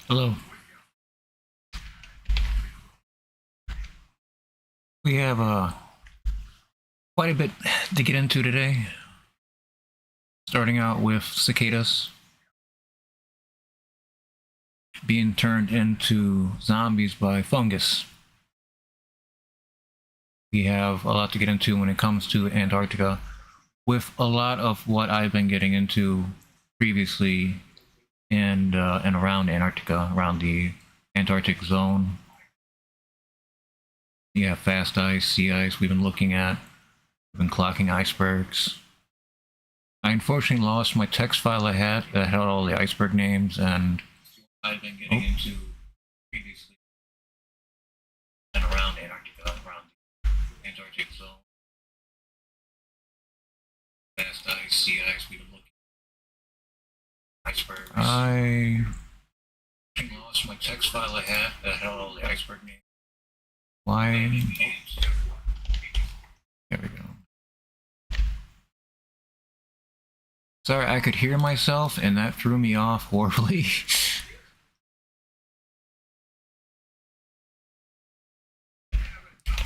Hello. We have quite a bit to get into today. Starting out with cicadas being turned into zombies by fungus. We have a lot to get into when it comes to Antarctica, with a lot of what I've been getting into previously and around Antarctica, around the Antarctic zone. You have fast ice, sea ice we've been looking at. We've been clocking icebergs. I unfortunately lost my text file I had that had all the iceberg names, and I've been getting into previously and around Antarctica, around the Antarctic zone. Fast ice, sea ice we've been looking at. Icebergs. I lost my text file I had that had all the iceberg names. Why? There we go. Sorry, I could hear myself, and that threw me off horribly.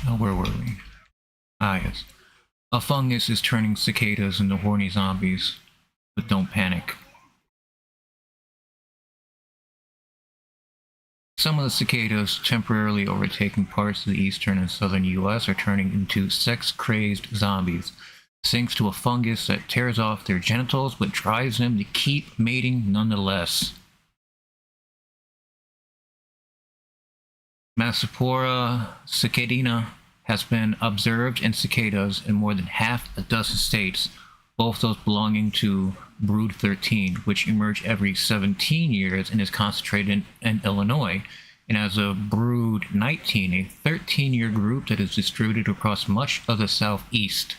Oh, where were we? Ah, yes. A fungus is turning cicadas into horny zombies, but don't panic. Some of the cicadas temporarily overtaking parts of the eastern and southern US are turning into sex-crazed zombies, thanks to a fungus that tears off their genitals but drives them to keep mating nonetheless. Massapora cicadina has been observed in cicadas in more than half a dozen states, both those belonging to Brood 13, which emerge every 17 years and is concentrated in Illinois, and as a Brood 19, a 13-year group that is distributed across much of the southeast.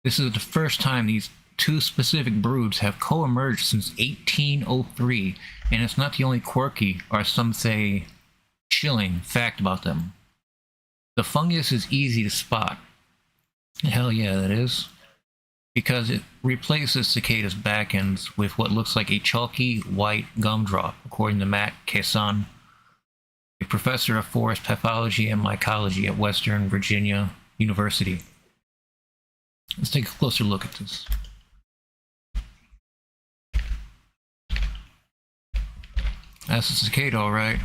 This is the first time these two specific broods have co-emerged since 1803, and it's not the only quirky, or some say chilling, fact about them. The fungus is easy to spot. Hell yeah, that is. Because it replaces cicadas' back ends with what looks like a chalky white gumdrop, according to Matt Kesson, a professor of forest pathology and mycology at Western Virginia University. Let's take a closer look at this. That's a cicada, all right.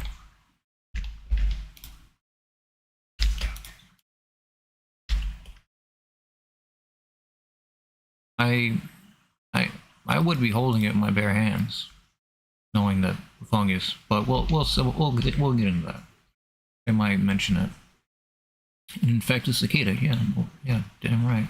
I would be holding it in my bare hands, knowing that fungus, but we'll get into that. I might mention it. An infected cicada, yeah, damn right.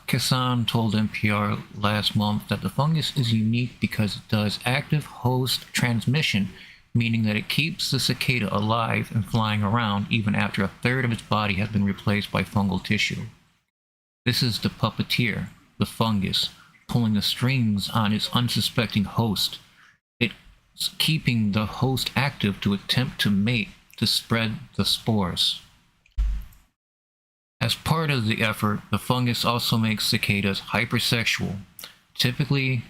Kassan told NPR last month that the fungus is unique because it does active host transmission, meaning that it keeps the cicada alive and flying around even after a third of its body has been replaced by fungal tissue. This is the puppeteer, the fungus, pulling the strings on its unsuspecting host. It's keeping the host active to attempt to mate to spread the spores. As part of the effort, the fungus also makes cicadas hypersexual. Typically,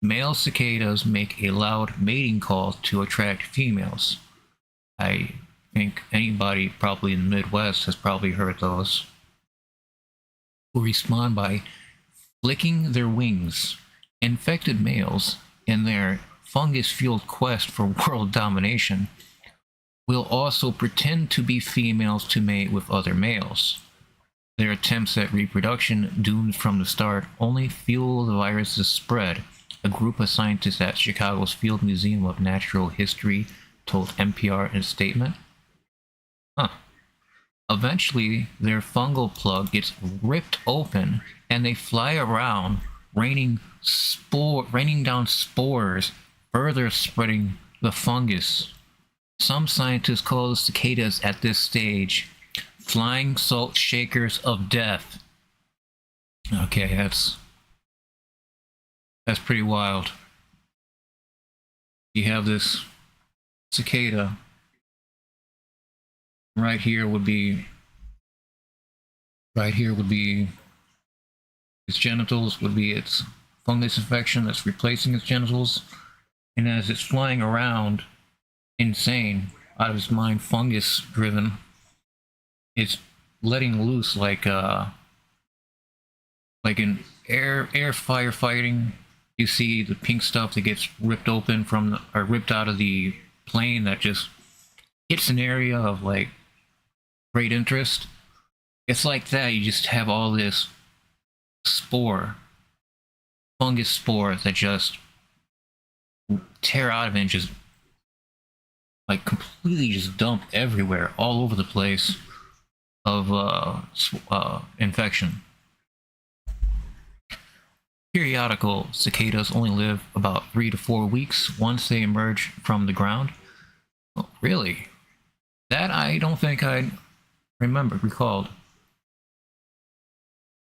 male cicadas make a loud mating call to attract females. I think anybody probably in the Midwest has probably heard those. Who respond by flicking their wings. Infected males, in their fungus-fueled quest for world domination, will also pretend to be females to mate with other males. Their attempts at reproduction, doomed from the start, only fuel the virus's spread, a group of scientists at Chicago's Field Museum of Natural History told NPR in a statement. Eventually, their fungal plug gets ripped open and they fly around, raining down spores, further spreading the fungus. Some scientists call the cicadas at this stage flying salt shakers of death. Okay, that's pretty wild. You have this cicada. Right here would be its genitals, would be its fungus infection that's replacing its genitals. And as it's flying around, insane, out of its mind, fungus driven, it's letting loose like in air firefighting. You see the pink stuff that gets ripped open from the, or ripped out of the plane that just hits an area of like great interest. It's like that. You just have all this spore, fungus spore that just tear out of it and just like completely just dump everywhere, all over the place of infection. Periodical cicadas only live about 3 to 4 weeks once they emerge from the ground. Oh, really? That I don't think I recalled.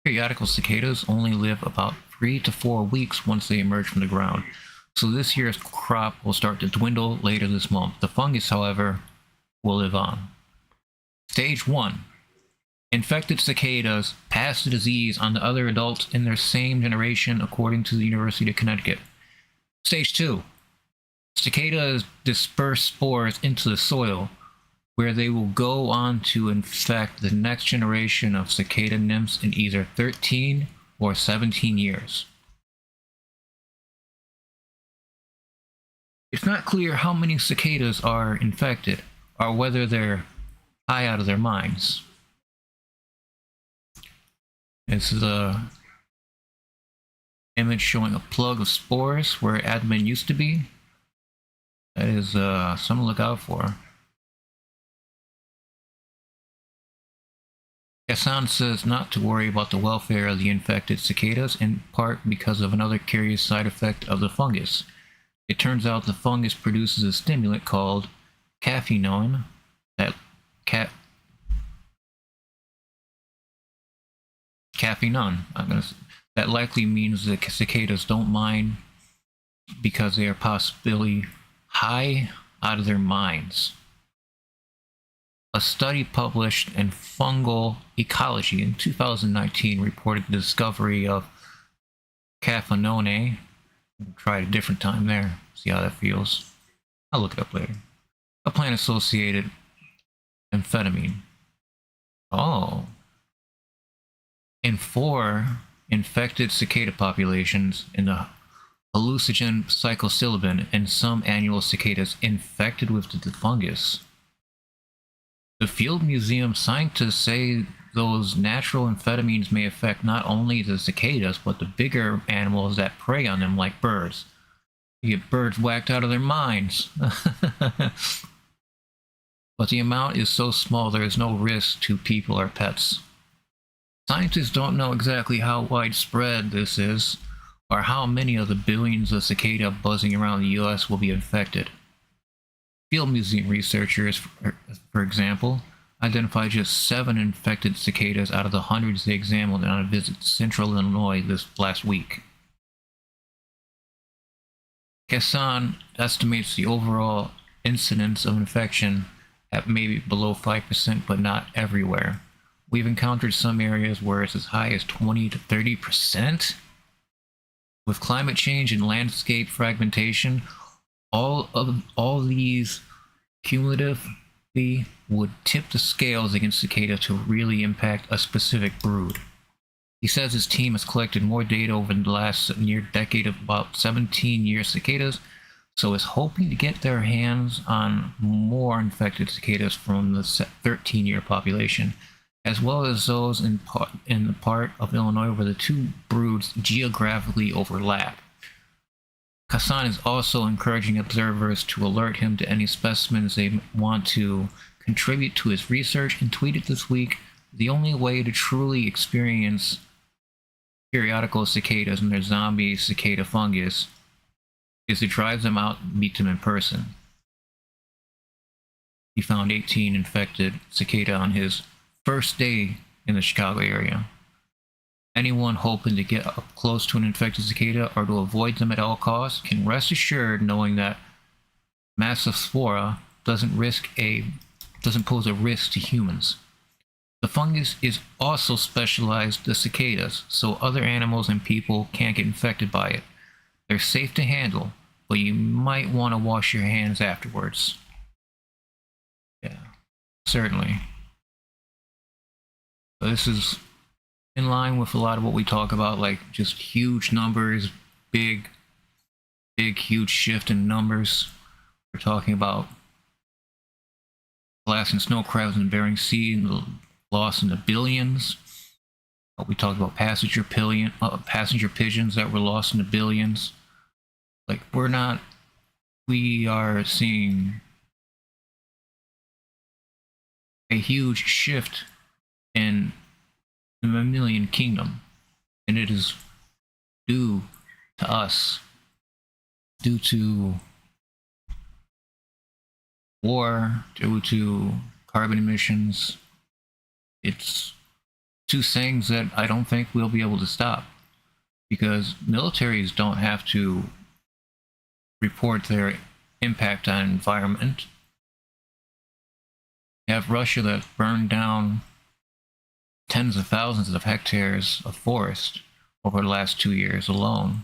Periodical cicadas only live about 3 to 4 weeks once they emerge from the ground. So this year's crop will start to dwindle later this month. The fungus, however, will live on. Stage 1. Infected cicadas pass the disease on to other adults in their same generation, according to the University of Connecticut. Stage 2. Cicadas disperse spores into the soil, where they will go on to infect the next generation of cicada nymphs in either 13 or 17 years. It's not clear how many cicadas are infected, or whether they're high out of their minds. This is a image showing a plug of spores where admin used to be. That is something to look out for. Hassan says not to worry about the welfare of the infected cicadas, in part because of another curious side effect of the fungus. It turns out the fungus produces a stimulant called caffeinone that that likely means the cicadas don't mind because they are possibly high out of their minds. A study published in Fungal Ecology in 2019 reported the discovery of caffeinone. We'll try it a different time there, see how that feels. I'll look it up later. A plant-associated amphetamine. Oh. In 4 infected cicada populations in the hallucinogen psilocybin and some annual cicadas infected with the fungus. The Field Museum scientists say those natural amphetamines may affect not only the cicadas, but the bigger animals that prey on them, like birds. You get birds whacked out of their minds. But the amount is so small there is no risk to people or pets. Scientists don't know exactly how widespread this is, or how many of the billions of cicada buzzing around the US will be infected. Field Museum researchers, for example, identified just 7 infected cicadas out of the hundreds they examined on a visit to central Illinois this last week. Kassan estimates the overall incidence of infection at maybe below 5%, but not everywhere. We've encountered some areas where it's as high as 20 to 30%. With climate change and landscape fragmentation, all these cumulatively would tip the scales against cicada to really impact a specific brood. He says his team has collected more data over the last near decade of about 17-year cicadas, so is hoping to get their hands on more infected cicadas from the 13-year population, as well as those in the part of Illinois where the two broods geographically overlap. Kassan is also encouraging observers to alert him to any specimens they want to contribute to his research, and tweeted this week, "The only way to truly experience periodical cicadas and their zombie cicada fungus is to drive them out and meet them in person." He found 18 infected cicada on his first day in the Chicago area. Anyone hoping to get up close to an infected cicada or to avoid them at all costs can rest assured knowing that Massospora doesn't pose a risk to humans. The fungus is also specialized to cicadas, so other animals and people can't get infected by it. They're safe to handle, but you might want to wash your hands afterwards. Yeah, certainly. So this is in line with a lot of what we talk about, like just huge numbers, big, huge shift in numbers. We're talking about blasting snow crabs in the Bering Sea and the loss in the billions. We talked about passenger pigeons that were lost in the billions. Like, we are seeing a huge shift in the mammalian kingdom, and it is due to us, due to war, due to carbon emissions. It's two things that I don't think we'll be able to stop, because militaries don't have to report their impact on environment. You have Russia that burned down tens of thousands of hectares of forest over the last 2 years alone.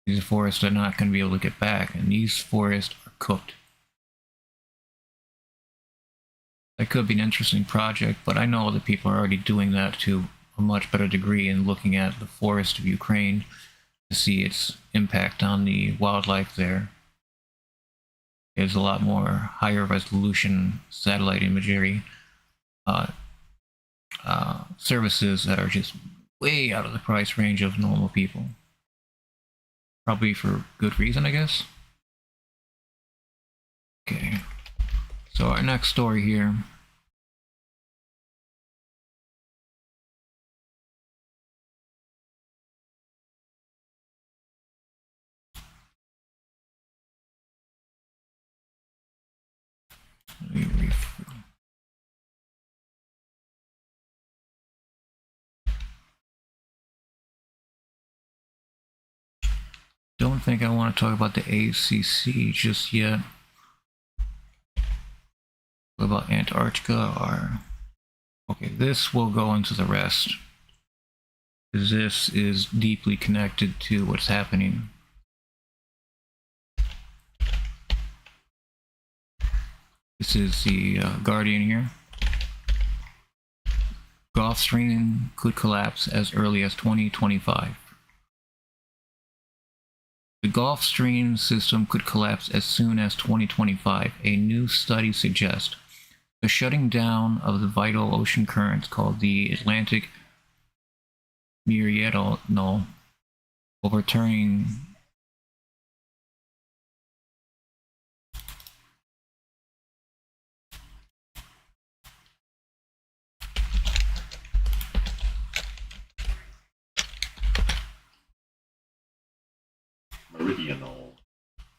These forests are not going to be able to get back, and these forests are cooked. That could be an interesting project, but I know other people are already doing that to a much better degree and looking at the forest of Ukraine to see its impact on the wildlife there. There's a lot more higher resolution satellite imagery services that are just way out of the price range of normal people. Probably for good reason, I guess. Okay, so our next story here. Don't think I want to talk about the ACC just yet. What about Antarctica? Or okay, this will go into the rest, because this is deeply connected to what's happening. This is the Guardian here. Gulf Stream could collapse as early as 2025. The Gulf Stream system could collapse as soon as 2025, a new study suggests. The shutting down of the vital ocean currents called the Atlantic Meridional, overturning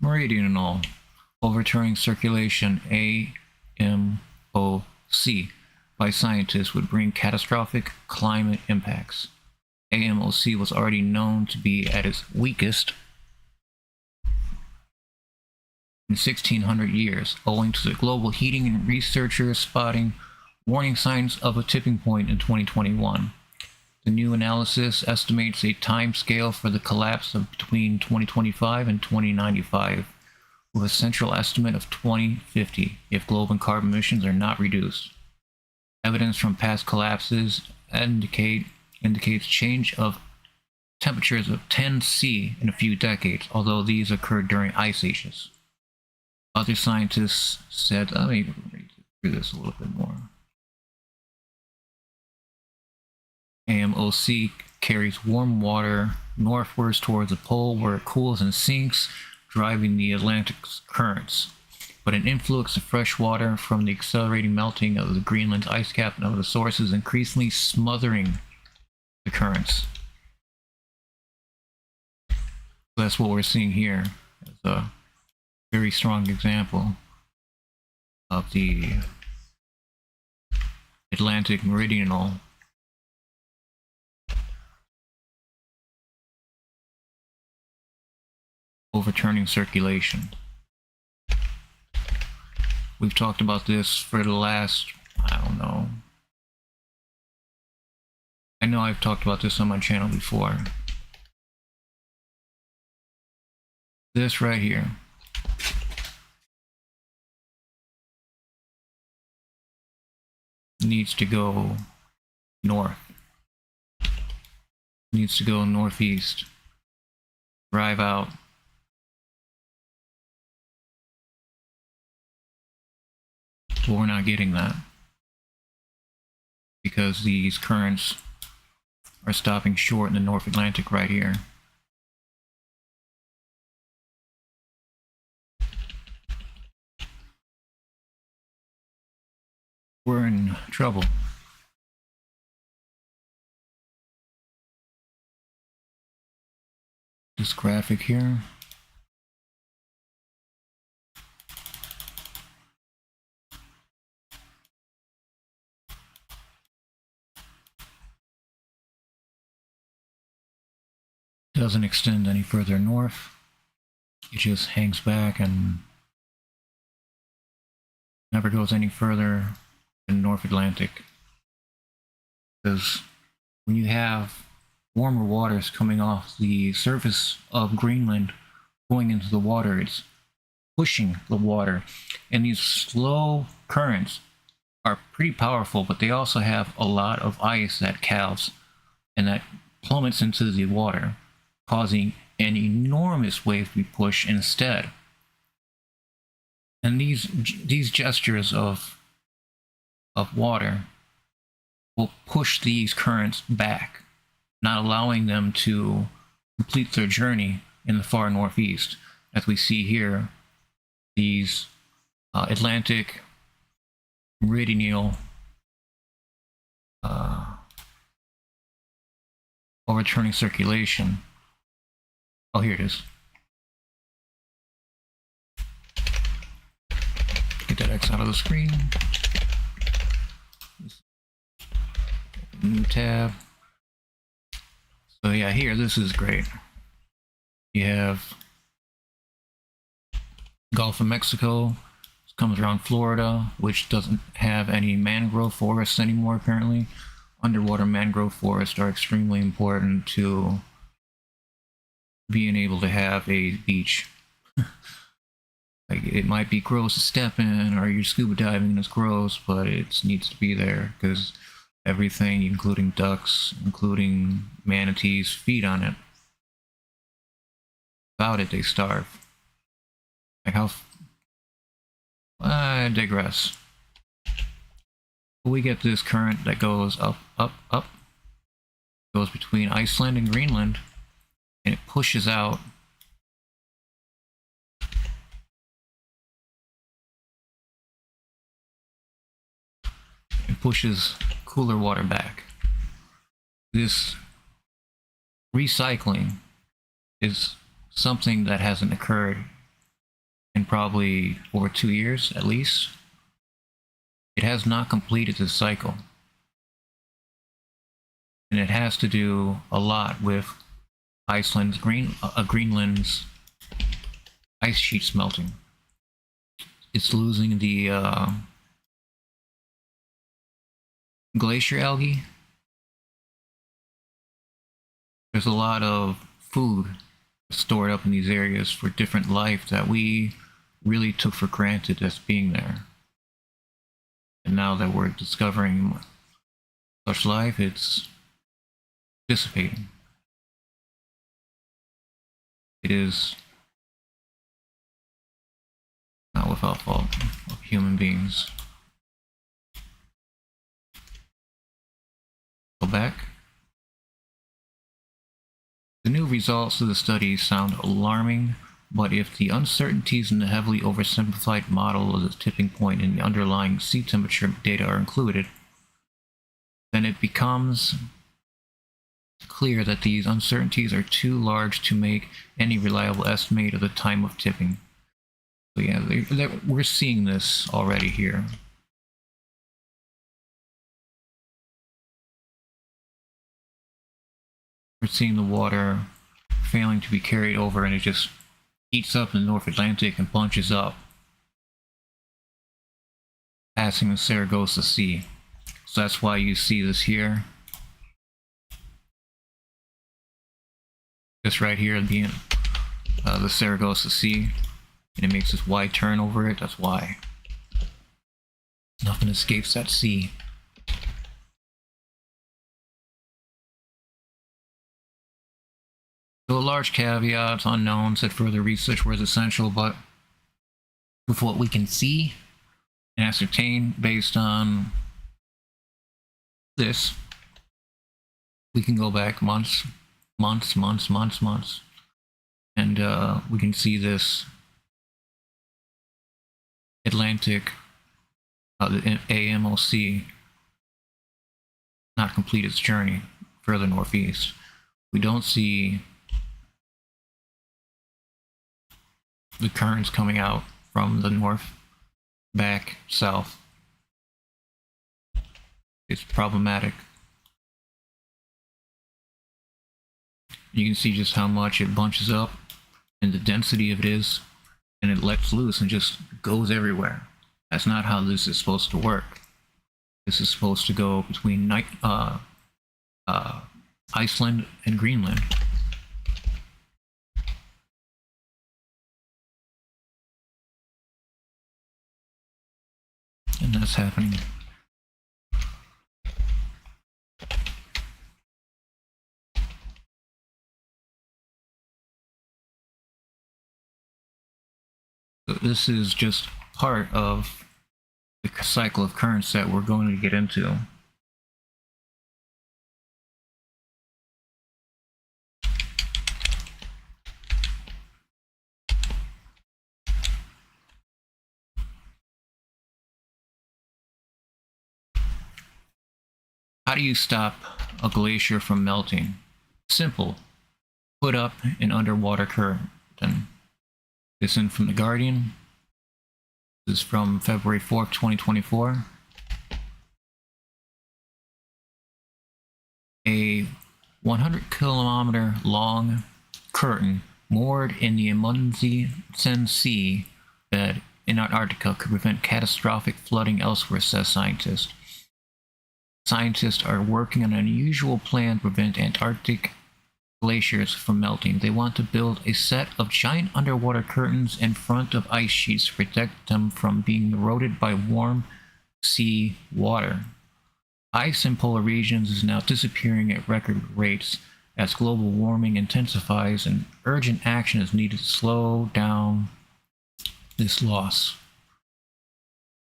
Meridional, overturning circulation AMOC by scientists would bring catastrophic climate impacts. AMOC was already known to be at its weakest in 1600 years, owing to the global heating, and researchers spotting warning signs of a tipping point in 2021. The new analysis estimates a time scale for the collapse of between 2025 and 2095, with a central estimate of 2050 if global carbon emissions are not reduced. Evidence from past collapses indicates change of temperatures of 10°C in a few decades, although these occurred during ice ages. Other scientists said, let me read through this a little bit more. AMOC carries warm water northwards towards the pole, where it cools and sinks, driving the Atlantic currents. But an influx of fresh water from the accelerating melting of the Greenland's ice cap and other sources increasingly smothering the currents. So that's what we're seeing here as a very strong example of the Atlantic Meridional overturning circulation. We've talked about this for the last, I don't know. I know I've talked about this on my channel before. This right here needs to go north. Needs to go northeast. Drive out. But we're not getting that because these currents are stopping short in the North Atlantic right here. We're in trouble. This graphic here. Doesn't extend any further north. It just hangs back and never goes any further in the North Atlantic. Because when you have warmer waters coming off the surface of Greenland going into the water, it's pushing the water. And these slow currents are pretty powerful, but they also have a lot of ice that calves and that plummets into the water, causing an enormous wave to be pushed instead. And these gestures of water will push these currents back, not allowing them to complete their journey in the far northeast. As we see here, these Atlantic meridional overturning circulation. Oh, here it is. Get that X out of the screen. New tab. So yeah, here, this is great. You have Gulf of Mexico. This comes around Florida, which doesn't have any mangrove forests anymore, apparently. Underwater mangrove forests are extremely important to being able to have a beach. Like, it might be gross to step in, or you're scuba diving and it's gross, but it needs to be there because everything, including ducks, including manatees, feed on it. Without it, they starve. Like how... I digress. We get this current that goes up, up, up. Goes between Iceland and Greenland, and it pushes out pushes cooler water back. This recycling is something that hasn't occurred in probably over 2 years at least. It has not completed this cycle. And it has to do a lot with Greenland's ice sheets melting. It's losing the glacier algae. There's a lot of food stored up in these areas for different life that we really took for granted as being there. And now that we're discovering such life, it's dissipating. It is not without fault of human beings. Go back. The new results of the study sound alarming, but if the uncertainties in the heavily oversimplified model of the tipping point and the underlying sea temperature data are included, then it becomes clear that these uncertainties are too large to make any reliable estimate of the time of tipping. So yeah, we're seeing this already here. We're seeing the water failing to be carried over, and it just heats up in the North Atlantic and bunches up, passing the Saragossa Sea. So that's why you see this here. This right here being the Saragossa Sea, and it makes this wide turn over it. That's why nothing escapes that sea. So a large caveat, unknown, said further research was essential, but with what we can see and ascertain based on this, we can go back months, and we can see this Atlantic, the AMOC, not complete its journey further northeast. We don't see the currents coming out from the north back south. It's problematic. You can see just how much it bunches up and the density of it is, and it lets loose and just goes everywhere. That's not how this is supposed to work. This is supposed to go between Iceland and Greenland. And that's happening. So this is just part of the cycle of currents that we're going to get into. How do you stop a glacier from melting? Simple. Put up an underwater current. This in from The Guardian. This is from February 4th, 2024. A 100-kilometer long curtain moored in the Amundsen Sea bed in Antarctica could prevent catastrophic flooding elsewhere, says scientists. Scientists are working on an unusual plan to prevent Antarctic glaciers from melting. They want to build a set of giant underwater curtains in front of ice sheets to protect them from being eroded by warm sea water. Ice in polar regions is now disappearing at record rates as global warming intensifies, and urgent action is needed to slow down this loss.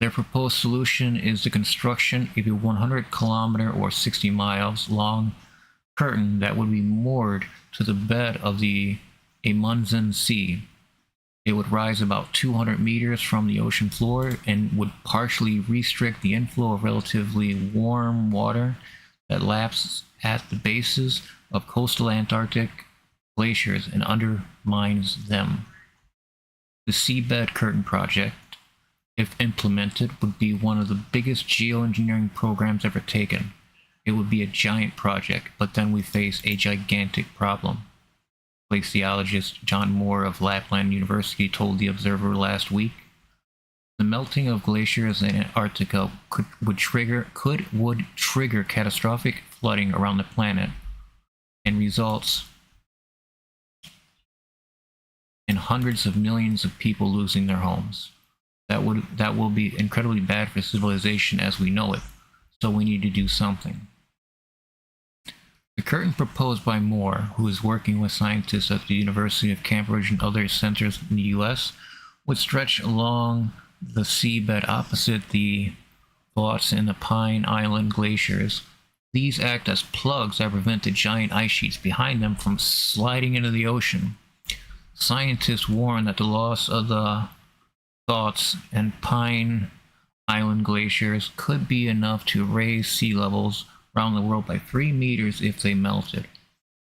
Their proposed solution is the construction of a 100-kilometer or 60 miles long curtain that would be moored to the bed of the Amundsen Sea. It would rise about 200 meters from the ocean floor and would partially restrict the inflow of relatively warm water that laps at the bases of coastal Antarctic glaciers and undermines them. The Seabed Curtain Project, if implemented, would be one of the biggest geoengineering programs ever taken. It would be a giant project, but then we face a gigantic problem. Glaciologist John Moore of Lapland University told The Observer last week. The melting of glaciers in Antarctica would trigger catastrophic flooding around the planet and results in hundreds of millions of people losing their homes. That will be incredibly bad for civilization as we know it, so we need to do something. The curtain proposed by Moore, who is working with scientists at the University of Cambridge and other centers in the US, would stretch along the seabed opposite the Thwaites and the Pine Island glaciers. These act as plugs that prevent the giant ice sheets behind them from sliding into the ocean. Scientists warn that the loss of the Thwaites and Pine Island glaciers could be enough to raise sea levels around the world by 3 meters if they melted.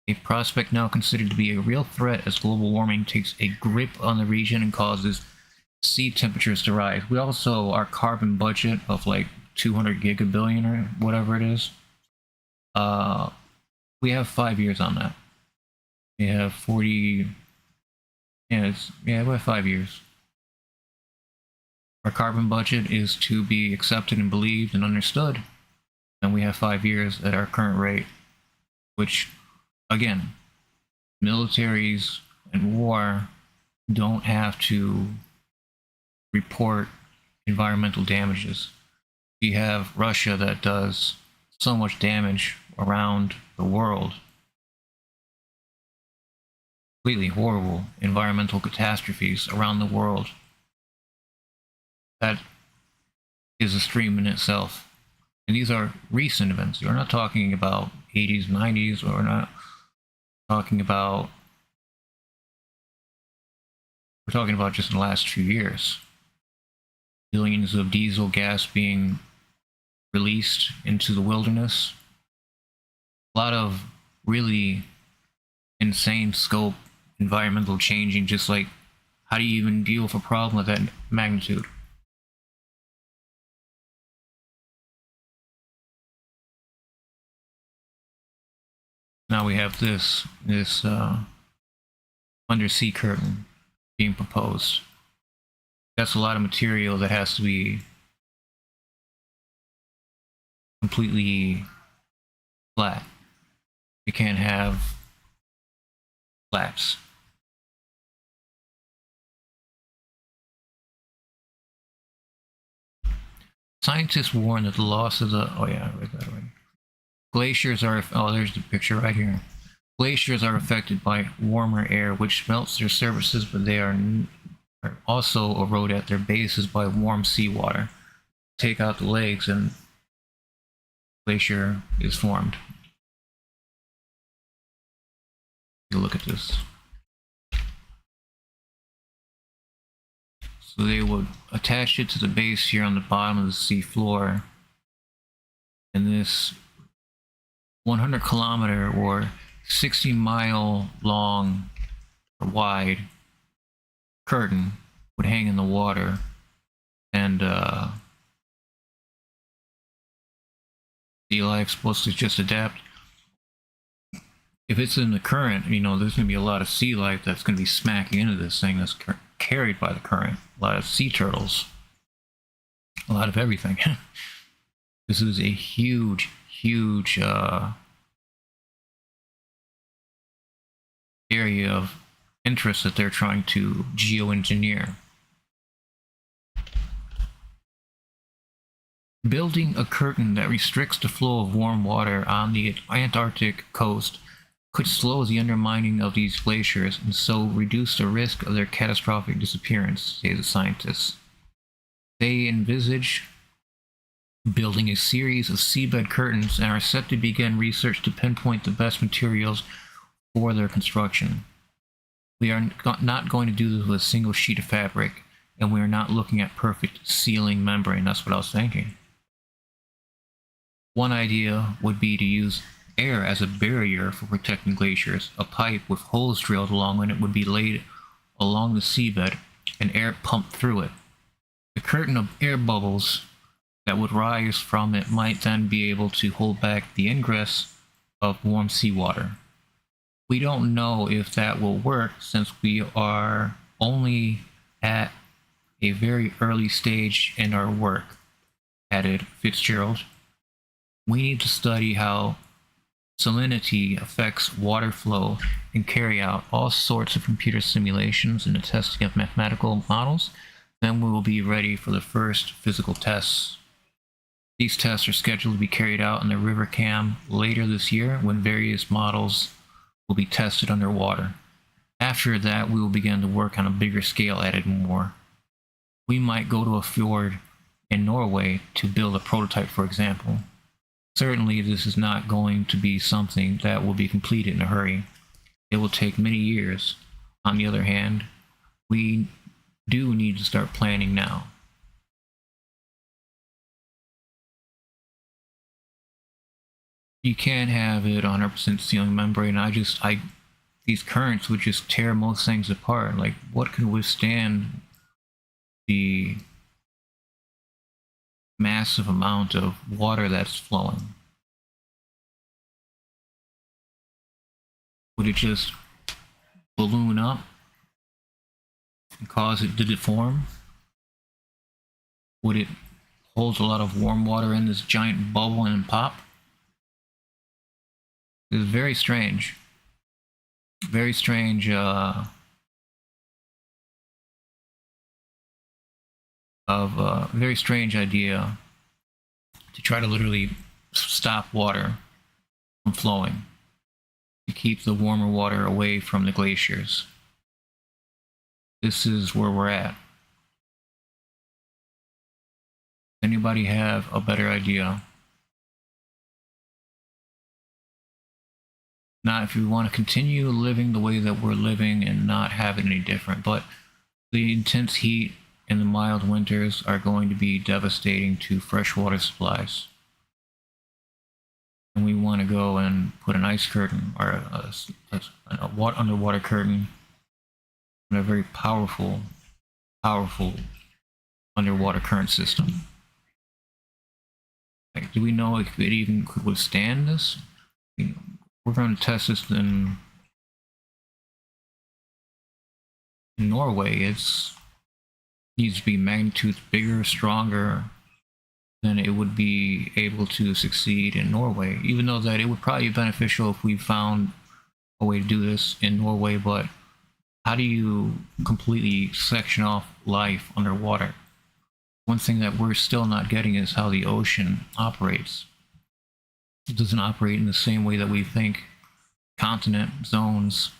A prospect now considered to be a real threat as global warming takes a grip on the region and causes sea temperatures to rise. We also, our carbon budget of like 200 gigabillion or whatever it is, we have 5 years on that. We have 40, we have 5 years. Our carbon budget is to be accepted and believed and understood. And we have 5 years at our current rate, which, again, militaries and war don't have to report environmental damages. You have Russia that does so much damage around the world. Completely horrible environmental catastrophes around the world. That is a stream in itself. And these are recent events. We're not talking about 80s, 90s, or we're not talking about, we're talking about just in the last few years. Billions of diesel gas being released into the wilderness. A lot of really insane scope environmental changing, just like how do you even deal with a problem of that magnitude? Now we have this undersea curtain being proposed. That's a lot of material that has to be completely flat. You can't have flaps. Scientists warn that the loss of the, oh yeah, I read that already. Glaciers are, oh, there's the picture right here. Glaciers are affected by warmer air, which melts their surfaces, but they are also eroded at their bases by warm seawater. Take out the legs and glacier is formed. You look at this. So they would attach it to the base here on the bottom of the sea floor, and this 100-kilometer or 60-mile long or wide curtain would hang in the water, and sea life supposed to just adapt. If it's in the current, you know, there's going to be a lot of sea life that's going to be smacking into this thing that's carried by the current. A lot of sea turtles, a lot of everything. This is a huge area of interest that they're trying to geoengineer. Building a curtain that restricts the flow of warm water on the Antarctic coast could slow the undermining of these glaciers and so reduce the risk of their catastrophic disappearance, say the scientists. They envisage building a series of seabed curtains and are set to begin research to pinpoint the best materials for their construction. We are not going to do this with a single sheet of fabric, and we are not looking at perfect sealing membrane. That's what I was thinking. One idea would be to use air as a barrier for protecting glaciers. A pipe with holes drilled along it would be laid along the seabed and air pumped through it. The curtain of air bubbles that would rise from it might then be able to hold back the ingress of warm seawater. We don't know if that will work since we are only at a very early stage in our work, added Fitzgerald. We need to study how salinity affects water flow and carry out all sorts of computer simulations and the testing of mathematical models. Then we will be ready for the first physical tests. These tests are scheduled to be carried out in the river cam later this year when various models will be tested underwater. After that, we will begin to work on a bigger scale, added more. We might go to a fjord in Norway to build a prototype, for example. Certainly, this is not going to be something that will be completed in a hurry. It will take many years. On the other hand, we do need to start planning now. You can't have it 100% sealing membrane. These currents would just tear most things apart. Like, what can withstand the massive amount of water that's flowing? Would it just balloon up and cause it to deform? Would it hold a lot of warm water in this giant bubble and pop? It's very strange. Very strange of a very strange idea to try to literally stop water from flowing, to keep the warmer water away from the glaciers. This is where we're at. Anybody have a better idea? Not if we want to continue living the way that we're living and not have it any different, but the intense heat and the mild winters are going to be devastating to freshwater supplies. And we want to go and put an ice curtain or an underwater curtain and a very powerful underwater current system. Like, do we know if it even could withstand this? We're going to test this in Norway. It needs to be magnitudes bigger, stronger than it would be able to succeed in Norway. Even though that it would probably be beneficial if we found a way to do this in Norway, but how do you completely section off life underwater? One thing that we're still not getting is how the ocean operates. It doesn't operate in the same way that we think continent zones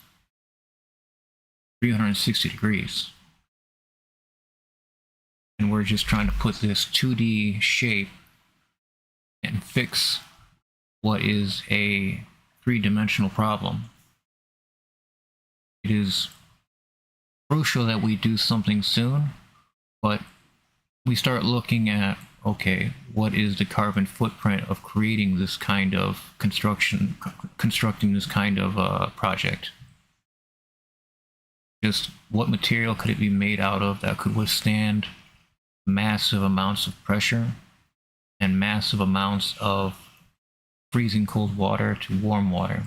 360 degrees. And we're just trying to put this 2D shape and fix what is a three-dimensional problem. It is crucial that we do something soon, but we start looking at, okay, what is the carbon footprint of creating this kind of constructing this kind of project? Just what material could it be made out of that could withstand massive amounts of pressure and massive amounts of freezing cold water to warm water?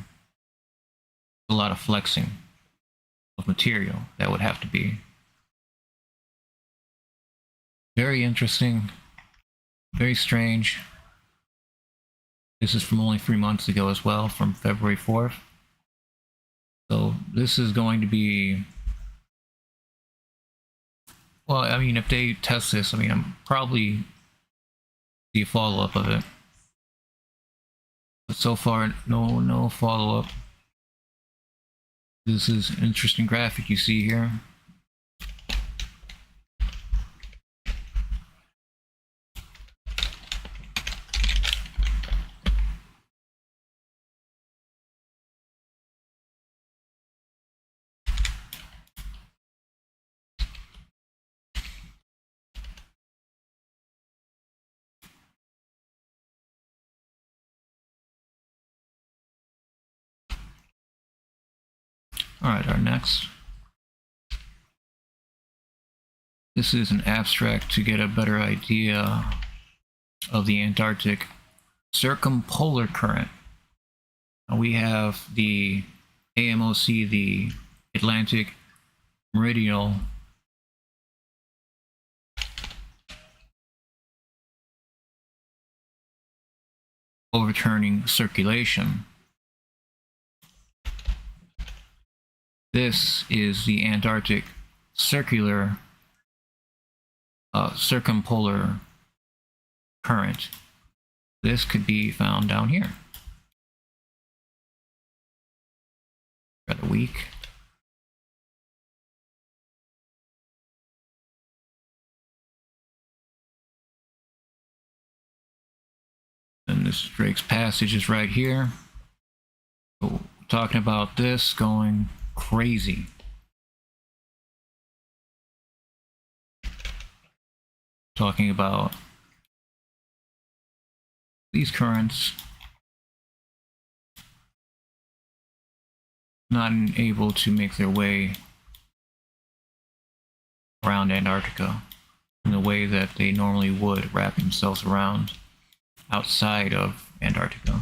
A lot of flexing of material that would have to be. Very interesting, very strange. This is from only 3 months ago as well, from February 4th. So this is going to be, well, I mean, if they test this, I mean, I'm probably see a follow-up of it. But so far, no follow-up. This is an interesting graphic you see here. Alright, our next. This is an abstract to get a better idea of the Antarctic Circumpolar Current. Now we have the AMOC, the Atlantic Meridional Overturning Circulation. This is the Antarctic Circular Circumpolar Current. This could be found down here. Rather weak. And this Drake's Passage is right here. So, talking about this going crazy. Talking about these currents not able to make their way around Antarctica in the way that they normally would wrap themselves around outside of Antarctica.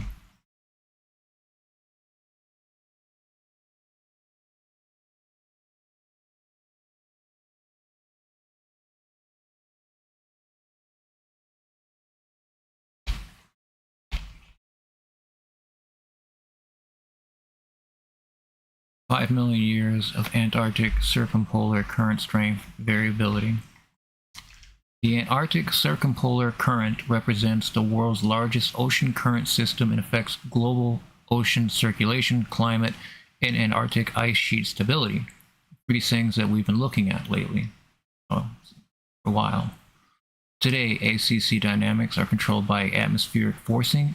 "5 million years of Antarctic circumpolar current strength variability. The Antarctic Circumpolar Current represents the world's largest ocean current system and affects global ocean circulation, climate, and Antarctic ice sheet stability. Three things that we've been looking at lately for a while. Today, ACC dynamics are controlled by atmospheric forcing,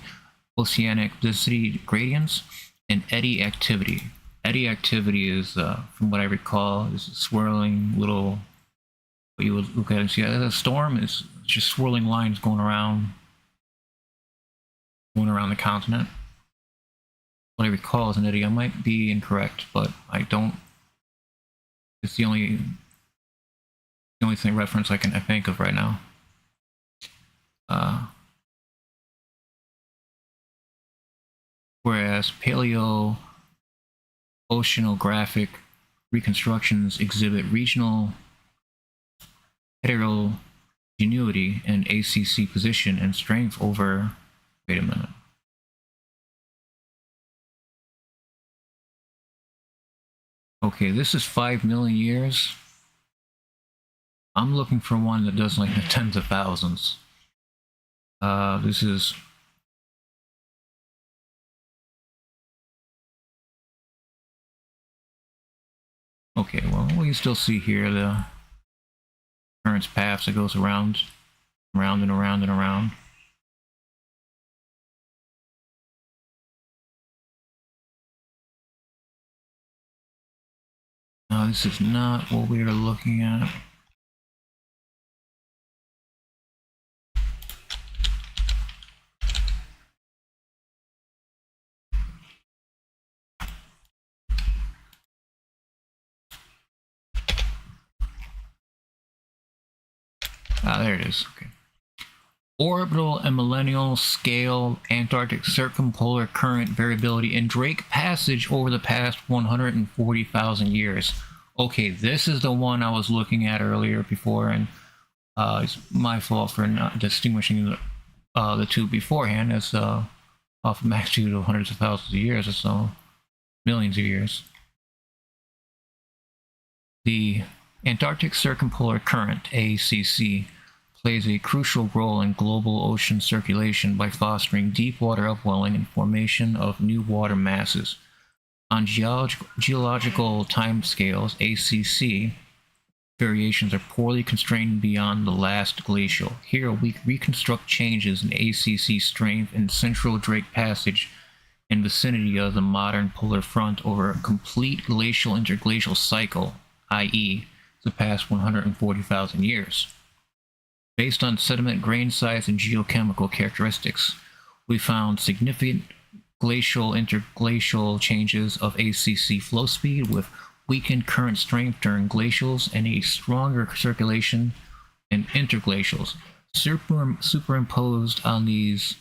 oceanic density gradients, and eddy activity. Eddy activity is, from what I recall, is a swirling little, what you would look at and see, a storm is just swirling lines going around the continent. What I recall is an eddy. I might be incorrect, but I don't. It's the only thing reference I can think of right now. Whereas paleo oceanographic reconstructions exhibit regional heterogeneity and ACC position and strength over. Wait a minute. Okay, this is 5 million years. I'm looking for one that does like the tens of thousands. This is. Okay, well, we can still see here the current's paths. It goes around and around and around. No, this is not what we are looking at. Ah, there it is. Okay. Orbital and millennial scale Antarctic Circumpolar Current variability in Drake Passage over the past 140,000 years. Okay, this is the one I was looking at earlier before, and it's my fault for not distinguishing the two beforehand as off a magnitude of hundreds of thousands of years or so, millions of years. The Antarctic Circumpolar Current, ACC, plays a crucial role in global ocean circulation by fostering deep water upwelling and formation of new water masses. On geological timescales, ACC variations are poorly constrained beyond the last glacial. Here we reconstruct changes in ACC strength in central Drake Passage and vicinity of the modern polar front over a complete glacial interglacial cycle, i.e., the past 140,000 years. Based on sediment grain size and geochemical characteristics, we found significant glacial interglacial changes of ACC flow speed with weakened current strength during glacials and a stronger circulation in interglacials. Superimposed on these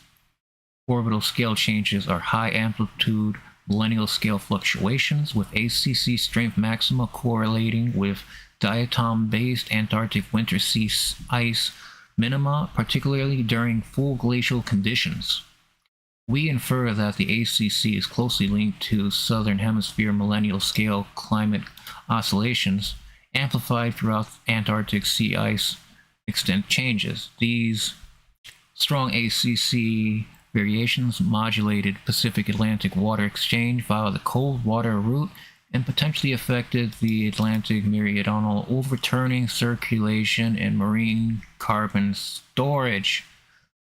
orbital scale changes are high amplitude millennial scale fluctuations, with ACC strength maxima correlating with diatom-based Antarctic winter sea ice minima, particularly during full glacial conditions. We infer that the ACC is closely linked to southern hemisphere millennial scale climate oscillations, amplified throughout Antarctic sea ice extent changes. These strong ACC variations modulated Pacific-Atlantic water exchange via the cold water route and potentially affected the Atlantic meridional, overturning circulation and marine carbon storage.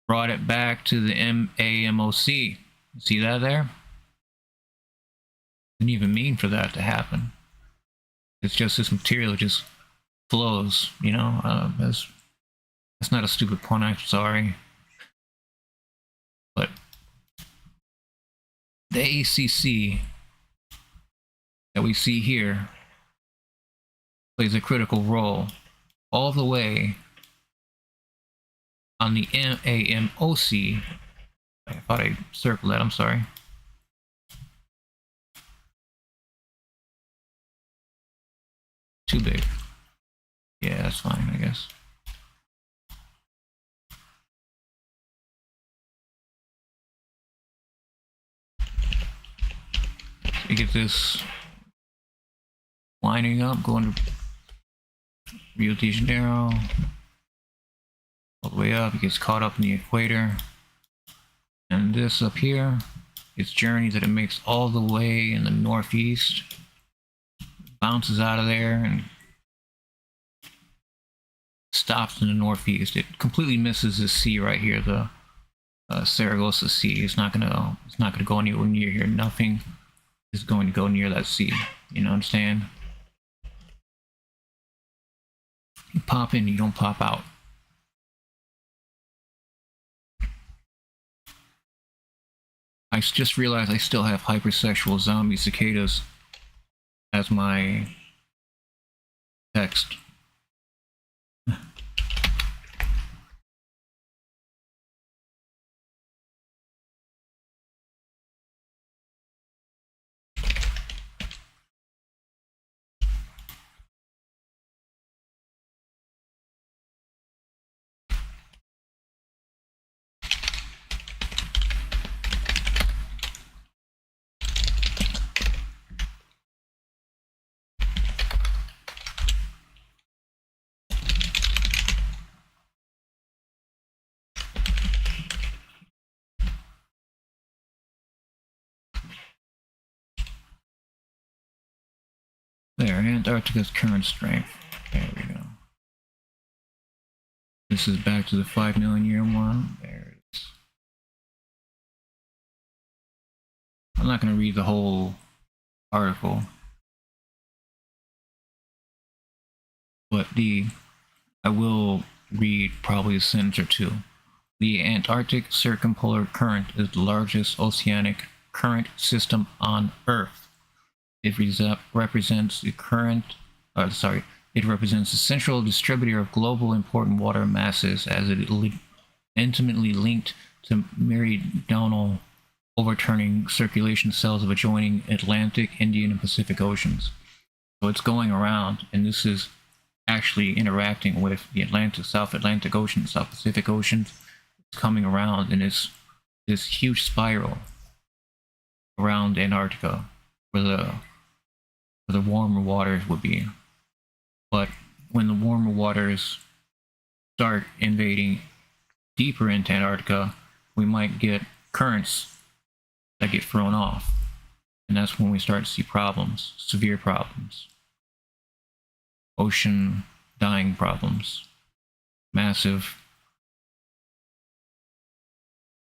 Brought it back to the MAMOC. See that there? Didn't even mean for that to happen. It's just this material just flows, you know? That's not a stupid pun, I'm sorry. But the ACC that we see here plays a critical role all the way on the MAMOC. I thought I circled that, I'm sorry. Too big. Yeah, that's fine, I guess. You get this lining up, going to Rio de Janeiro, all the way up. It gets caught up in the equator. And this up here, its journey that it makes all the way in the northeast, bounces out of there and stops in the northeast. It completely misses this sea right here, the Saragossa Sea. It's not gonna go anywhere near here. Nothing is going to go near that sea. You know what I'm saying? You pop in, you don't pop out. I just realized I still have hypersexual zombie cicadas as my text. There, Antarctica's current strength. There we go. This is back to the 5 million year one. There it is. I'm not going to read the whole article, but I will read probably a sentence or two. The Antarctic Circumpolar Current is the largest oceanic current system on Earth. It represents the it represents the central distributor of global important water masses, as it is intimately linked to meridional overturning circulation cells of adjoining Atlantic, Indian, and Pacific Oceans. So it's going around, and this is actually interacting with the Atlantic, South Atlantic Ocean, South Pacific Oceans. It's coming around, and it's this huge spiral around Antarctica, where the warmer waters would be. But when the warmer waters start invading deeper into Antarctica, we might get currents that get thrown off. And that's when we start to see problems, severe problems. Ocean dying problems. Massive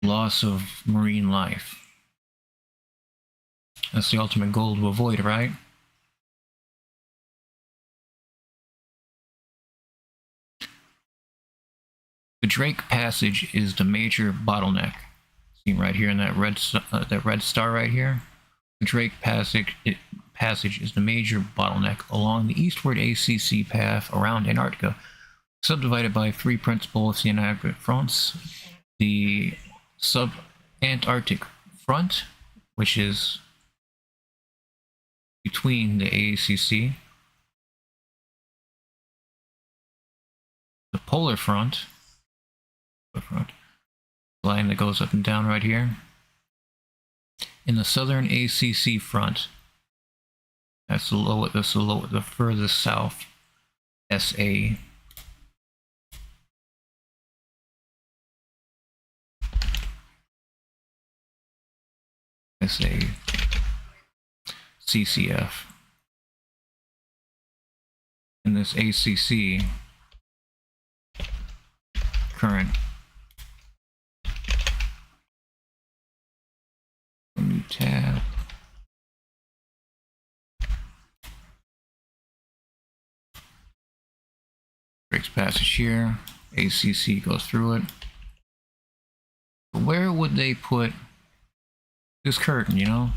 loss of marine life. That's the ultimate goal to avoid, right? The Drake Passage is the major bottleneck. Seen right here in that red star right here. The Drake Passage is the major bottleneck along the eastward ACC path around Antarctica, subdivided by three principal oceanic fronts. The sub-Antarctic front, which is between the ACC, the polar front, line that goes up and down right here, in the southern ACC front, that's the furthest south, SA. SA CCF. In this ACC current, a new tab. Drake's Passage here. ACC goes through it. But where would they put this curtain, you know?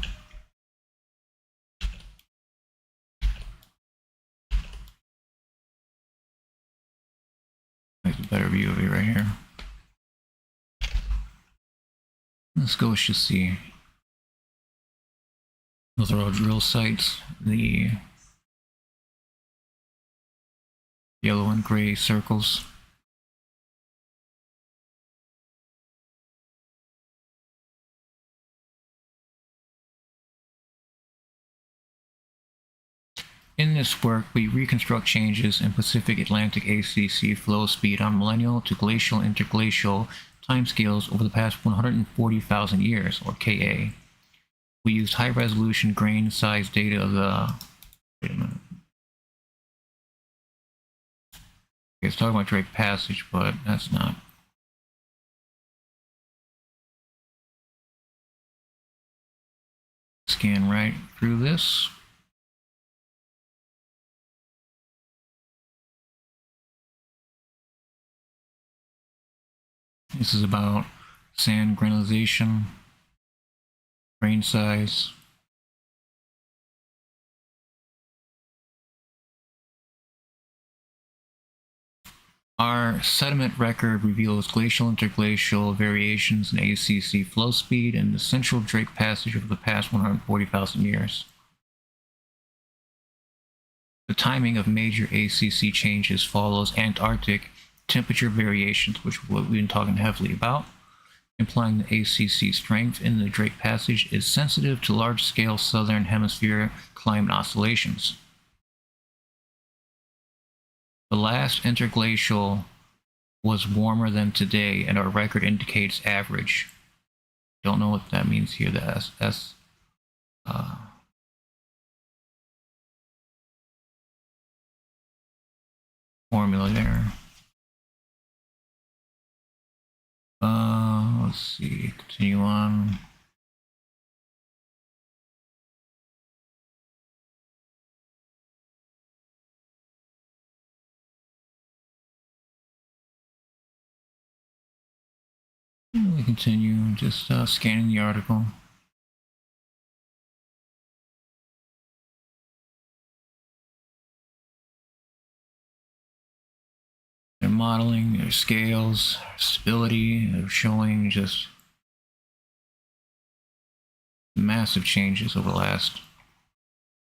There's a better view of it right here. Let's go just see. Those are all drill sites. The yellow and gray circles. In this work, we reconstruct changes in Pacific Atlantic ACC flow speed on millennial to glacial interglacial timescales over the past 140,000 years, or Ka. We used high-resolution grain-size data of the... Wait a minute. Okay, it's talking about Drake Passage, but that's not... Scan right through this. This is about sand granulation, grain size. Our sediment record reveals glacial interglacial variations in ACC flow speed and the central Drake Passage over the past 140,000 years. The timing of major ACC changes follows Antarctic temperature variations, which is what we've been talking heavily about, implying the ACC strength in the Drake Passage is sensitive to large-scale southern hemisphere climate oscillations. The last interglacial was warmer than today, and our record indicates average. Don't know what that means here, the SS. Formula there. Let's see, continue on. We continue, just scanning the article. They're modeling their scales, stability, they're showing just massive changes over the last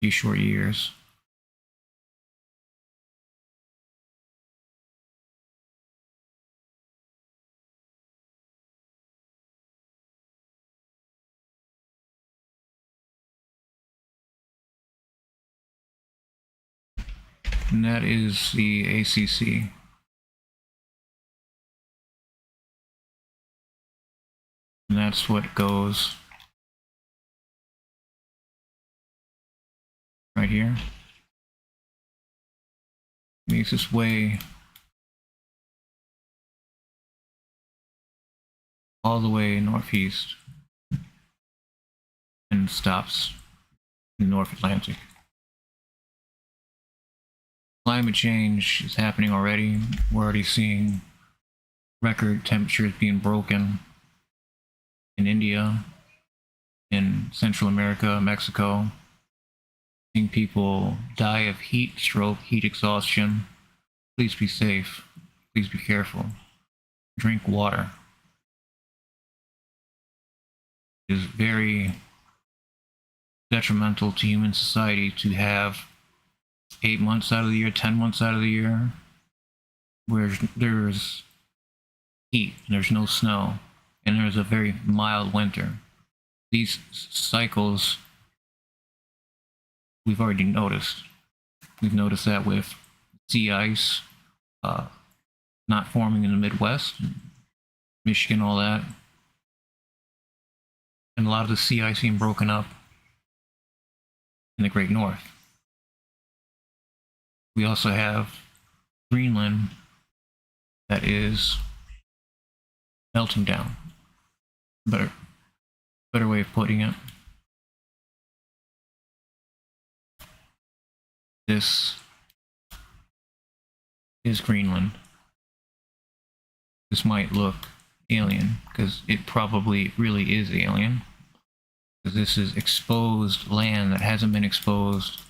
few short years. And that is the ACC. And that's what goes right here. Makes its way all the way northeast and stops in the North Atlantic. Climate change is happening already. We're already seeing record temperatures being broken in India, in Central America, Mexico. Seeing people die of heat stroke, heat exhaustion. Please be safe. Please be careful. Drink water. It is very detrimental to human society to have 8 months out of the year, 10 months out of the year, where there's heat and there's no snow, and there's a very mild winter. These cycles we've already noticed. We've noticed that with sea ice not forming in the Midwest, Michigan, all that, and a lot of the sea ice being broken up in the Great North. We also have Greenland that is melting down. Better way of putting it. This is Greenland. This might look alien, because it probably really is alien. Because this is exposed land that hasn't been exposed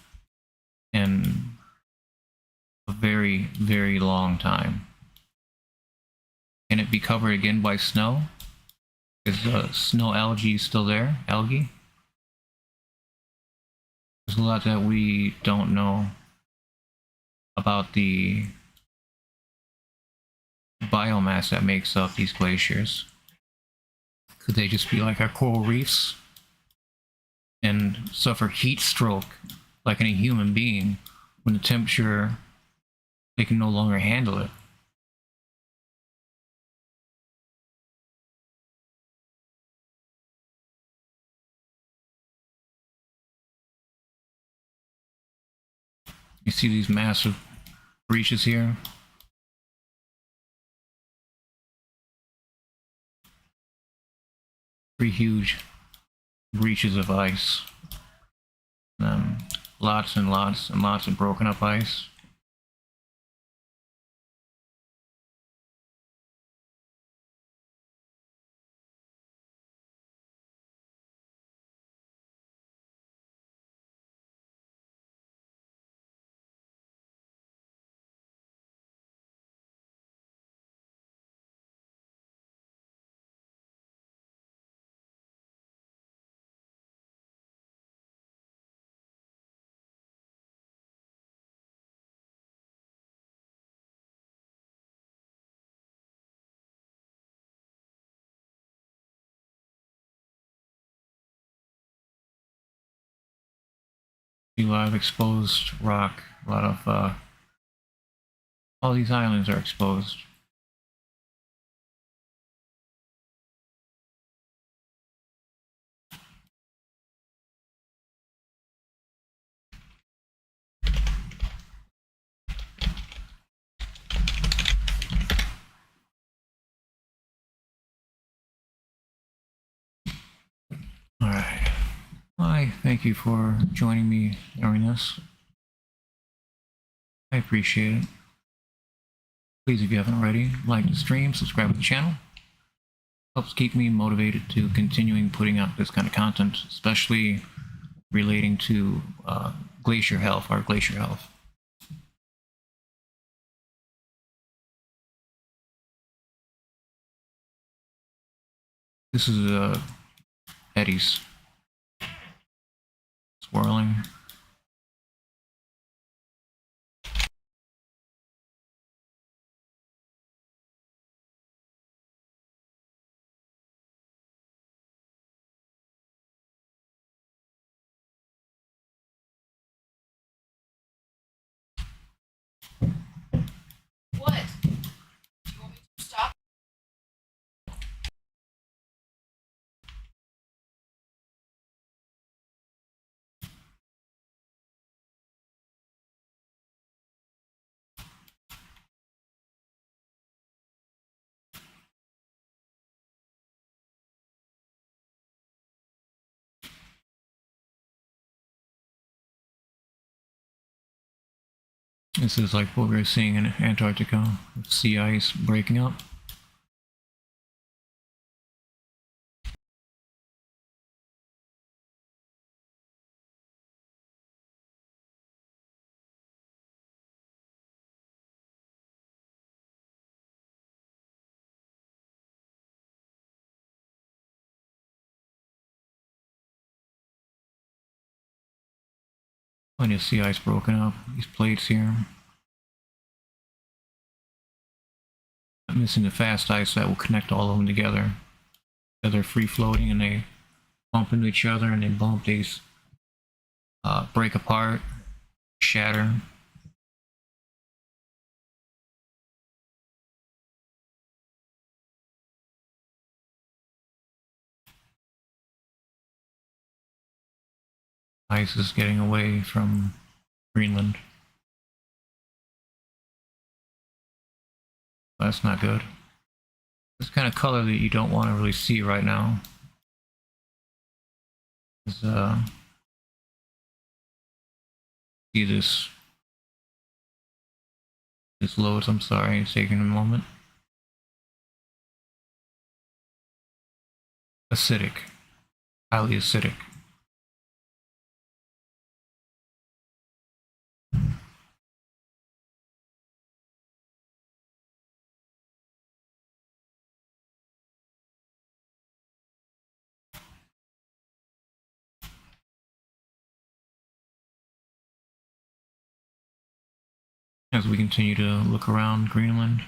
in a very, very long time. Can it be covered again by snow? Is the snow algae still there? Algae? There's a lot that we don't know about the biomass that makes up these glaciers. Could they just be like our coral reefs and suffer heat stroke like in a human being, when the temperature, they can no longer handle it. You see these massive breaches here? Three huge breaches of ice. Lots and lots and lots of broken up ice. A lot of exposed rock, a lot of, all these islands are exposed. Alright. I thank you for joining me during this. I appreciate it. Please, if you haven't already, like the stream, subscribe to the channel. Helps keep me motivated to continuing putting out this kind of content, especially relating to glacier health, our glacier health. This is eddies swirling. What? Do you want me to stop? This is like what we were seeing in Antarctica, sea ice breaking up. Plenty of sea ice broken up. These plates here. I'm missing the fast ice that will connect all of them together. So they're free floating and they bump into each other and they bump these, break apart, shatter. Ice is getting away from Greenland. That's not good. This kind of color that you don't want to really see right now is see this loads. I'm sorry, it's taking a moment. Acidic, highly acidic. As we continue to look around Greenland.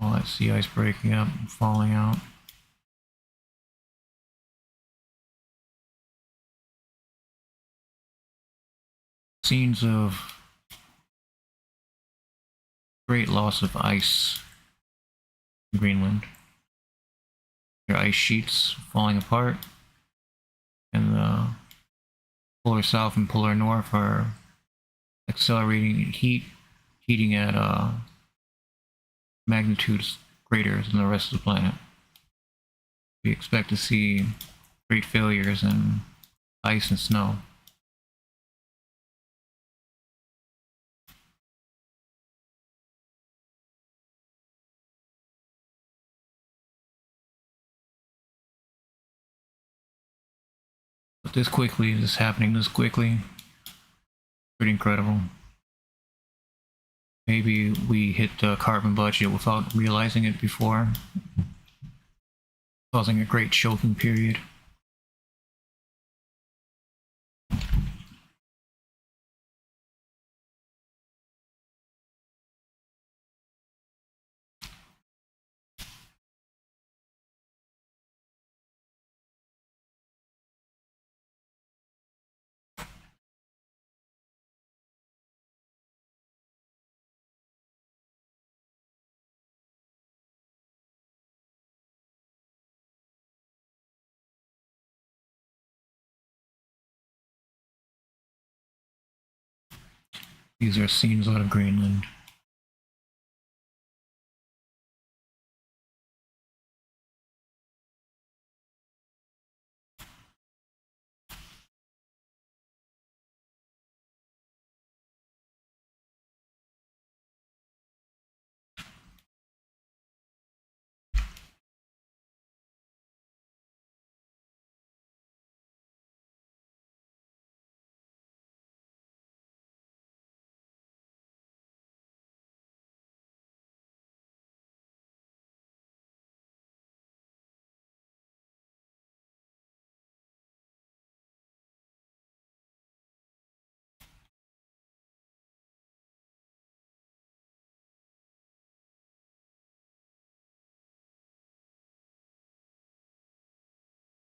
All that sea ice breaking up and falling out. Scenes of great loss of ice in Greenland. Their ice sheets falling apart, and the polar south and polar north are accelerating heating at magnitudes greater than the rest of the planet. We expect to see great failures in ice and snow. But this is happening this quickly. Pretty incredible. Maybe we hit the carbon budget without realizing it before, causing a great choking period. These are scenes out of Greenland.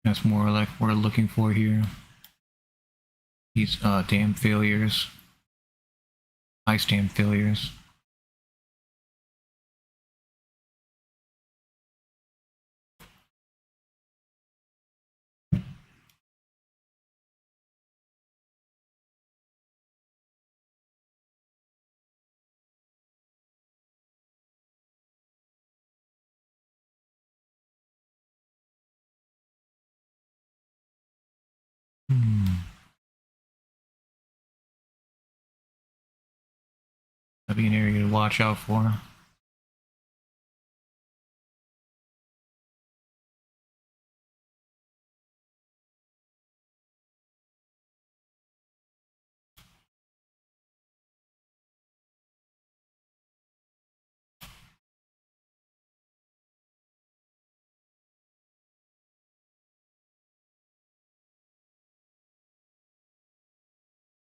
That's more like what we're looking for here. These dam failures, ice dam failures. That'd be an area to watch out for.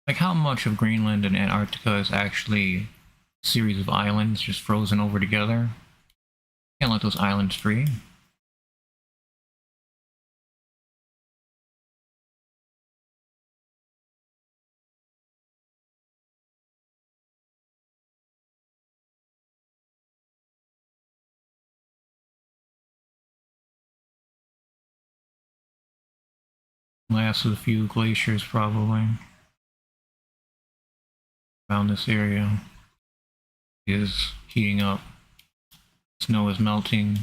Like how much of Greenland and Antarctica is actually a series of islands just frozen over together? Can't let those islands free. Last of a few glaciers probably. Around this area is heating up. Snow is melting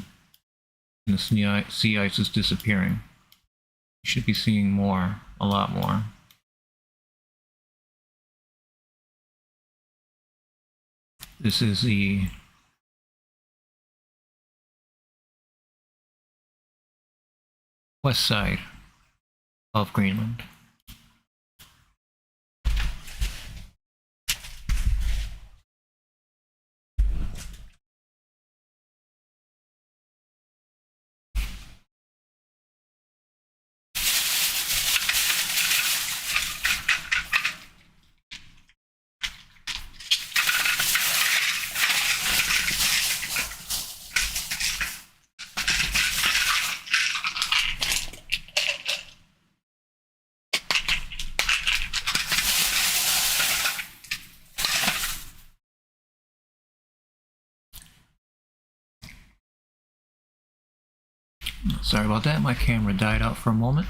and the sea ice is disappearing. You should be seeing more, a lot more. This is the west side of Greenland. Sorry about that, my camera died out for a moment.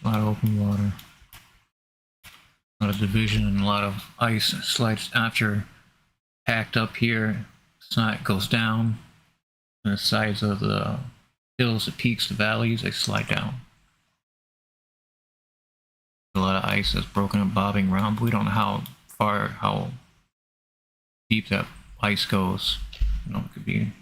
A lot of open water, a lot of division, and a lot of ice slides after packed up here. It goes down, and the sides of the hills, the peaks, the valleys, they slide down. A lot of ice that's broken and bobbing around, but we don't know how deep that ice goes. You know, it could be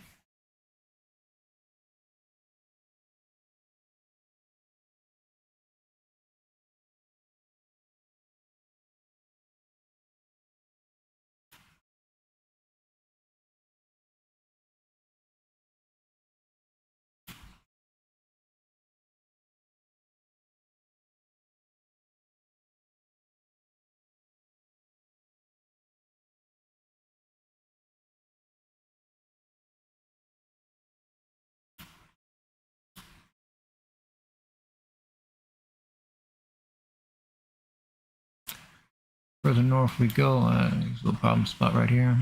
further north we go. There's a little problem spot right here.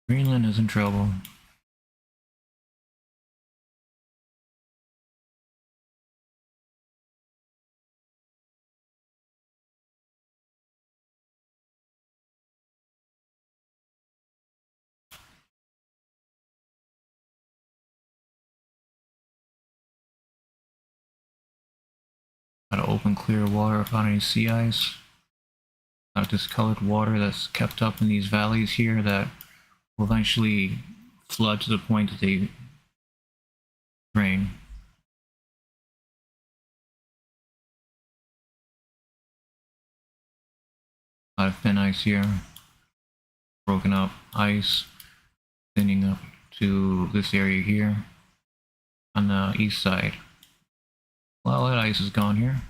Greenland is in trouble. A lot of open, clear water without any sea ice. A lot of discolored water that's kept up in these valleys here that will eventually flood to the point that they drain. A lot of thin ice here, broken up ice, thinning up to this area here on the east side. Well, that ice is gone here.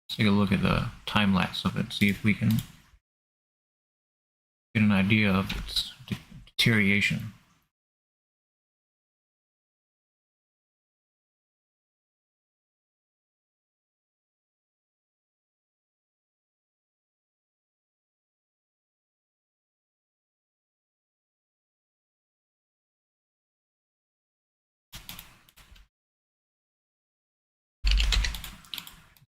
Let's take a look at the time lapse of it, see if we can get an idea of its deterioration.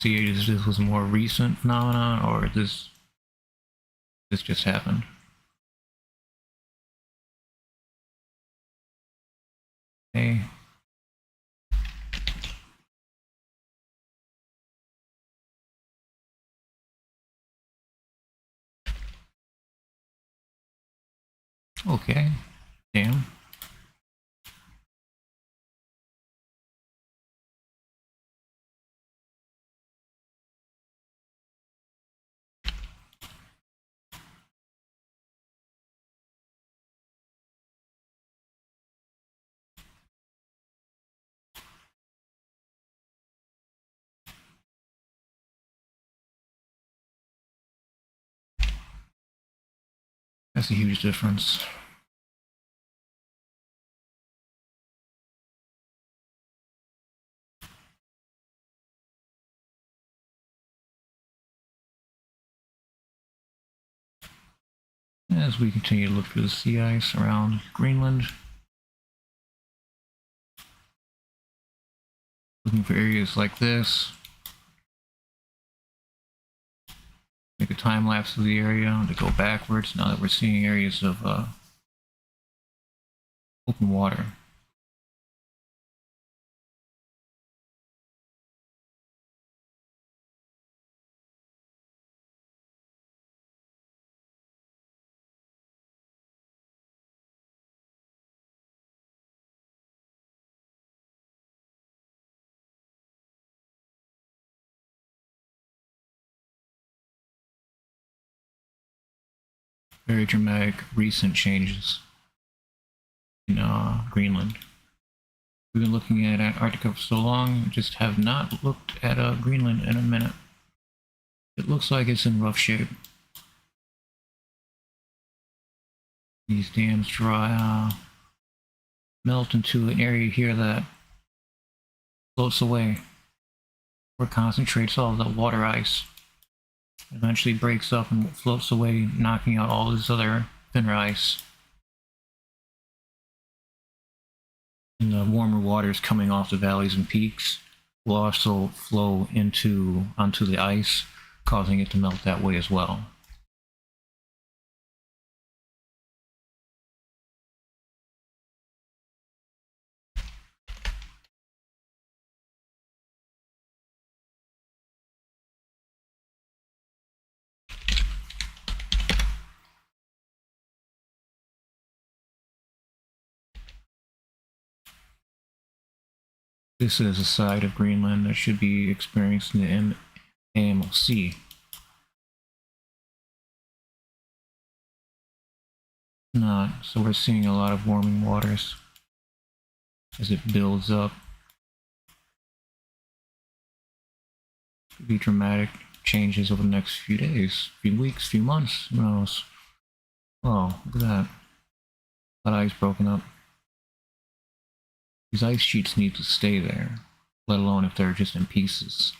See if this was a more recent phenomenon or this just happened. Okay. Okay. Damn. That's a huge difference. As we continue to look for the sea ice around Greenland, looking for areas like this, make a time lapse of the area to go backwards now that we're seeing areas of open water. Very dramatic recent changes in Greenland. We've been looking at Antarctica for so long, just have not looked at Greenland in a minute. It looks like it's in rough shape. These dams dry, melt into an area here that floats away, where it concentrates all the water ice. Eventually breaks up and floats away, knocking out all this other thinner ice. And the warmer waters coming off the valleys and peaks will also flow onto the ice, causing it to melt that way as well. This is a side of Greenland that should be experiencing the AMLC. Not, so we're seeing a lot of warming waters as it builds up. Could be dramatic changes over the next few days, few weeks, few months, who knows. Oh, look at that. That ice broken up. These ice sheets need to stay there, let alone if they're just in pieces.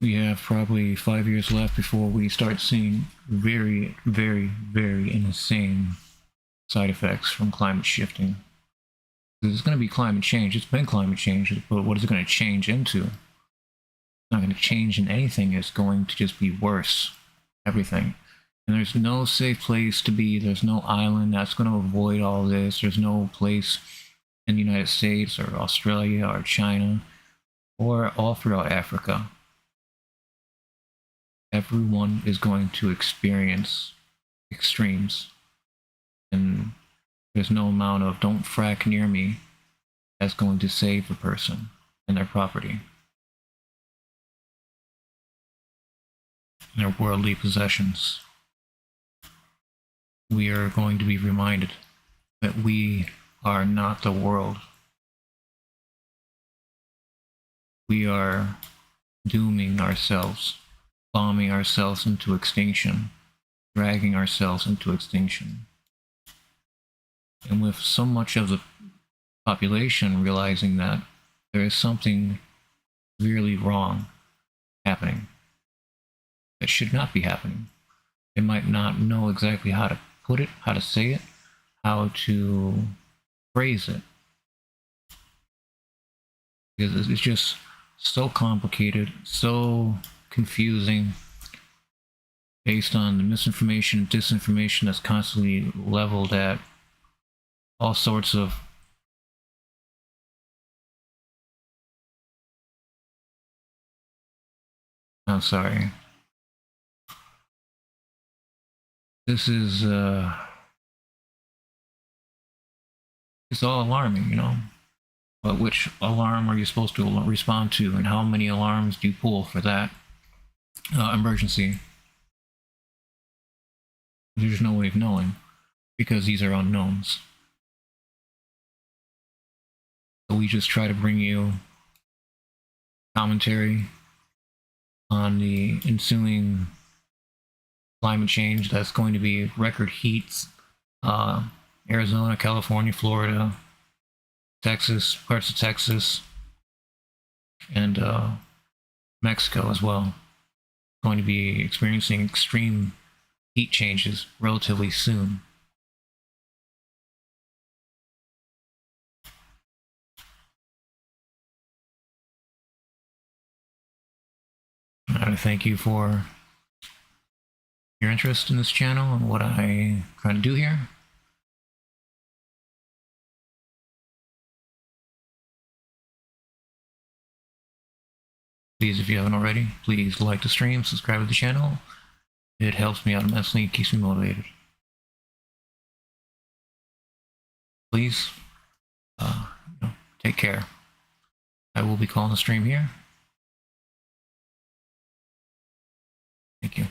We have probably 5 years left before we start seeing very, very, very insane side effects from climate shifting. There's going to be climate change. It's been climate change, but what is it going to change into? It's not going to change in anything. It's going to just be worse. Everything. And there's no safe place to be. There's no island that's going to avoid all this. There's no place in the United States or Australia or China or all throughout Africa. Everyone is going to experience extremes. And there's no amount of "don't frack near me" that's going to save the person and their property, and their worldly possessions. We are going to be reminded that we are not the world. We are dooming ourselves, bombing ourselves into extinction, dragging ourselves into extinction. And with so much of the population realizing that there is something really wrong happening that should not be happening, they might not know exactly how to put it, how to say it, how to phrase it. Because it's just so complicated, so confusing, based on the misinformation and disinformation that's constantly leveled at all sorts of I'm sorry. This is it's all alarming, you know. But which alarm are you supposed to respond to, and how many alarms do you pull for that emergency? There's no way of knowing, because these are unknowns. So we just try to bring you commentary on the ensuing climate change that's going to be record heats. Arizona, California, Florida, Texas, parts of Texas, and Mexico as well. Going to be experiencing extreme heat changes relatively soon. I thank you for your interest in this channel and what I try to do here. Please, if you haven't already, please like the stream, subscribe to the channel. It helps me out immensely and keeps me motivated. please take care. I will be calling the stream here. Thank you.